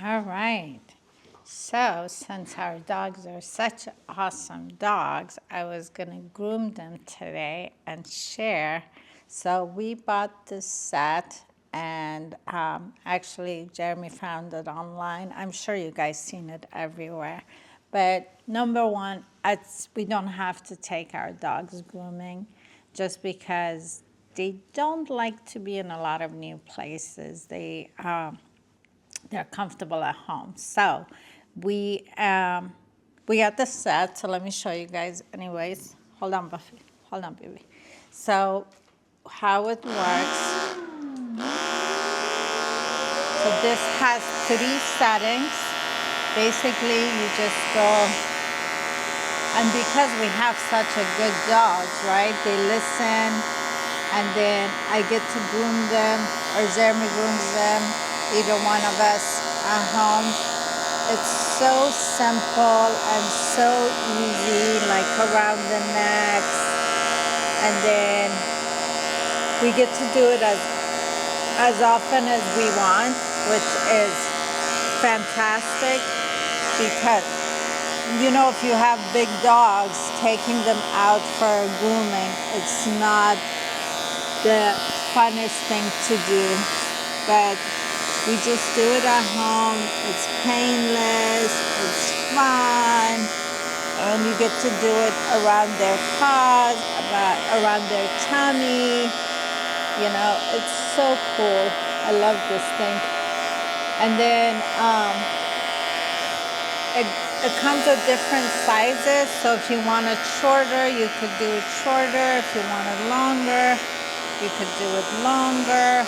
All right. So, since our dogs are such awesome dogs, I was going to groom them today and share. So, we bought this set, and actually, Jeremy found it online. I'm sure you guys seen it everywhere. But number one, we don't have to take our dogs grooming just because they don't like to be in a lot of new places. They're comfortable at home. So we got the set. So let me show you guys. Anyways, hold on, Buffy. Hold on, baby. So how it works. So this has 3 settings. Basically, you just go, and because we have such a good dogs, right? They listen, and then I get to groom them, or Jeremy grooms them, either one of us at home. It's so simple and so easy, like around the necks, and then we get to do it as often as we want, which is fantastic because, you know, if you have big dogs, taking them out for grooming, it's not the funnest thing to do, but we just do it at home. It's painless, it's fun, and you get to do it around their paws, around their tummy. You know, it's so cool. I love this thing. And then it comes with different sizes. So if you want it shorter, you could do it shorter. If you want it longer, you could do it longer.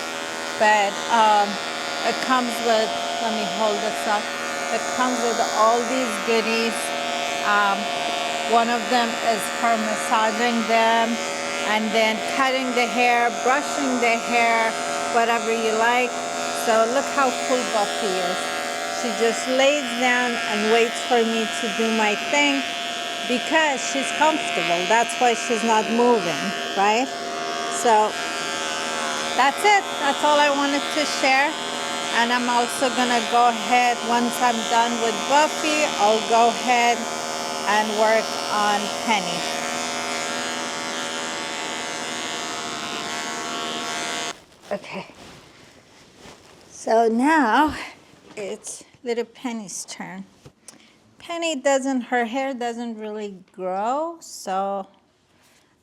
But it comes with, let me hold this up. It comes with all these goodies. One of them is for massaging them, and then cutting the hair, brushing the hair, whatever you like. So look how cool Buffy is. She just lays down and waits for me to do my thing because she's comfortable. That's why she's not moving, right? So that's it. That's all I wanted to share. And I'm also gonna go ahead, once I'm done with Buffy, I'll go ahead and work on Penny. Okay, so now it's little Penny's turn. Penny her hair doesn't really grow, so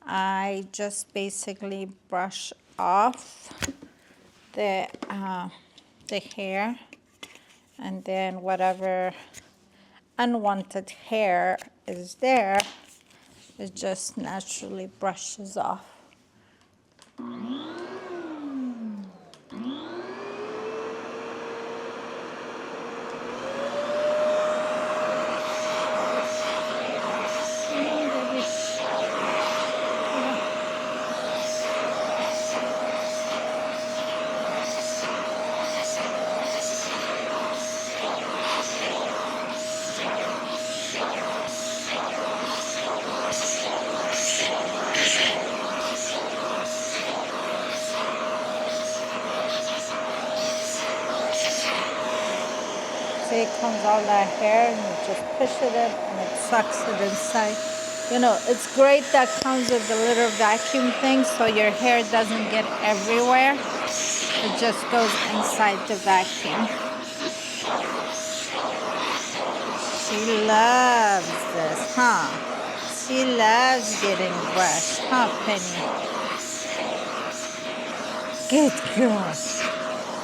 I just basically brush off the hair, and then whatever unwanted hair is there, it just naturally brushes off. It comes all that hair, and you just push it in and it sucks it inside. You know, it's great that comes with the little vacuum thing so your hair doesn't get everywhere. It just goes inside the vacuum. She loves this, huh? She loves getting brushed, huh, Penny? Good girl.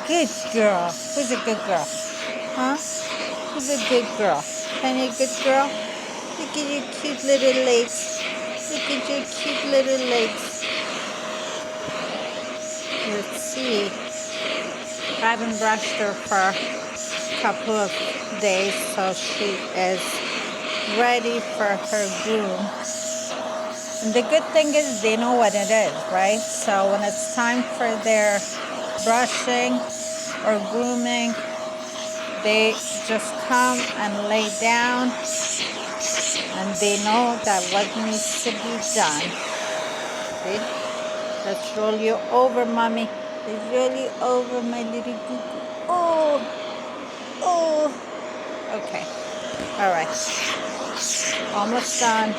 Good girl. Who's a good girl? Huh? Who's a good girl? Penny, a good girl? Look at your cute little legs. Look at your cute little legs. Let's see. I haven't brushed her for a couple of days, so she is ready for her groom. And the good thing is they know what it is, right? So when it's time for their brushing or grooming, they just come and lay down, and they know that what needs to be done. See? Let's roll you over, mommy. Let's roll you over, my little goo-goo. Oh, Okay. All right. Almost done.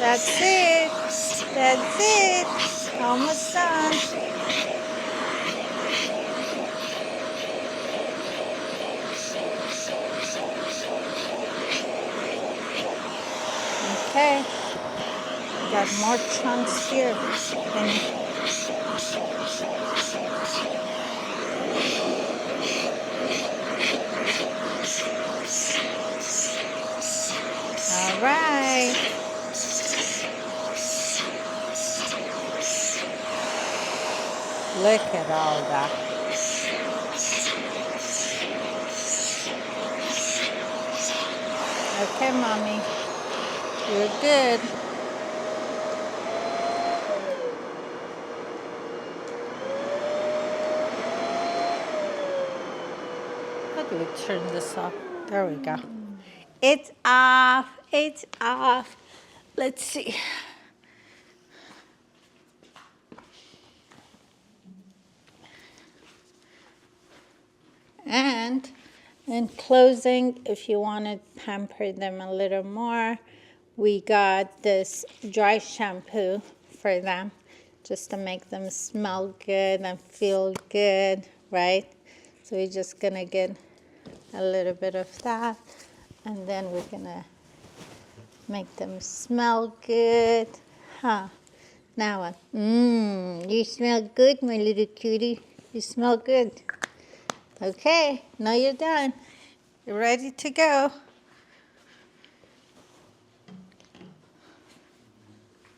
That's it. That's it. Almost done. Okay. Got more chunks here. All right. Look at all that. Okay, Mommy. You're good. How do we turn this off? There we go. It's off. It's off. Let's see. And in closing, if you want to pamper them a little more, we got this dry shampoo for them just to make them smell good and feel good, right? So we're just going to get a little bit of that, and then we're going to make them smell good. Huh. Now what? You smell good, my little cutie. You smell good. Okay, now you're done. You're ready to go.